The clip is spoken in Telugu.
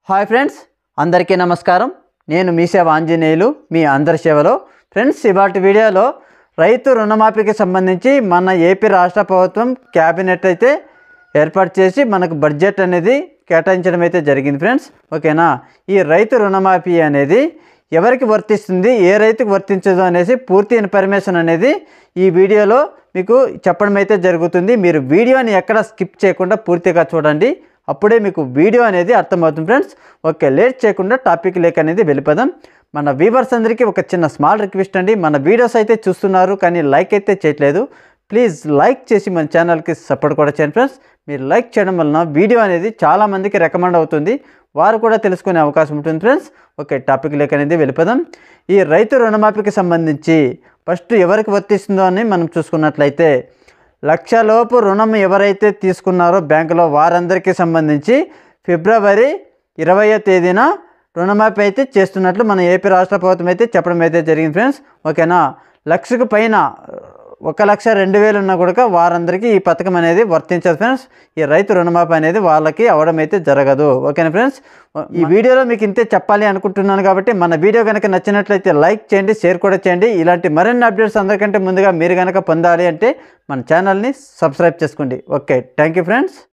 హాయ్ ఫ్రెండ్స్, అందరికీ నమస్కారం. నేను మీ సేవ ఆంజనేయులు, మీ అందరి సేవలో. ఫ్రెండ్స్, ఇవాటి వీడియోలో రైతు రుణమాఫీకి సంబంధించి మన ఏపీ రాష్ట్ర ప్రభుత్వం క్యాబినెట్ అయితే ఏర్పాటు చేసి మనకు బడ్జెట్ అనేది కేటాయించడం అయితే జరిగింది. ఫ్రెండ్స్, ఓకేనా. ఈ రైతు రుణమాఫీ అనేది ఎవరికి వర్తిస్తుంది, ఏ రైతుకు వర్తించదు అనేసి పూర్తి ఇన్ఫర్మేషన్ అనేది ఈ వీడియోలో మీకు చెప్పడం అయితే జరుగుతుంది. మీరు వీడియోని ఎక్కడ స్కిప్ చేయకుండా పూర్తిగా చూడండి, అప్పుడే మీకు వీడియో అనేది అర్థమవుతుంది. ఫ్రెండ్స్, ఓకే, లేట్ చేయకుండా టాపిక్ లేక్ అనేది వెళ్ళిపోదాం. మన వ్యూవర్స్ అందరికీ ఒక చిన్న స్మాల్ రిక్వెస్ట్ అండి. మన వీడియోస్ అయితే చూస్తున్నారు కానీ లైక్ అయితే చేయట్లేదు. ప్లీజ్ లైక్ చేసి మన ఛానల్కి సపోర్ట్ కూడా చేయండి. ఫ్రెండ్స్, మీరు లైక్ చేయడం వలన వీడియో అనేది చాలామందికి రికమెండ్ అవుతుంది, వారు కూడా తెలుసుకునే అవకాశం ఉంటుంది. ఫ్రెండ్స్, ఓకే, టాపిక్ లేక్ అనేది వెళ్ళిపోదాం. ఈ రైతు రుణమాఫీకి సంబంధించి ఫస్ట్ ఎవరికి వర్తిస్తుందో అని మనం చూసుకున్నట్లయితే, లక్షలోపు రుణం ఎవరైతే తీసుకున్నారో బ్యాంకులో వారందరికీ సంబంధించి ఫిబ్రవరి 20వ తేదీన రుణమాఫీ అయితే చేస్తున్నట్లు మన ఏపీ రాష్ట్ర ప్రభుత్వం అయితే చెప్పడం అయితే జరిగింది. ఫ్రెండ్స్, ఓకేనా. లక్షకు పైన 1,02,000 ఉన్నా కూడా వారందరికీ ఈ పథకం అనేది వర్తించదు. ఫ్రెండ్స్, ఈ రైతు రుణమాఫీ అనేది వాళ్ళకి అవ్వడం అయితే జరగదు. ఓకేనా ఫ్రెండ్స్, ఈ వీడియోలో మీకు ఇంతే చెప్పాలి అనుకుంటున్నాను కాబట్టి మన వీడియో కనుక నచ్చినట్లయితే లైక్ చేయండి, షేర్ కూడా చేయండి. ఇలాంటి మరిన్ని అప్డేట్స్ అందరికంటే ముందుగా మీరు కనుక పొందాలి అంటే మన ఛానల్ని సబ్స్క్రైబ్ చేసుకోండి. Okay, thank you friends.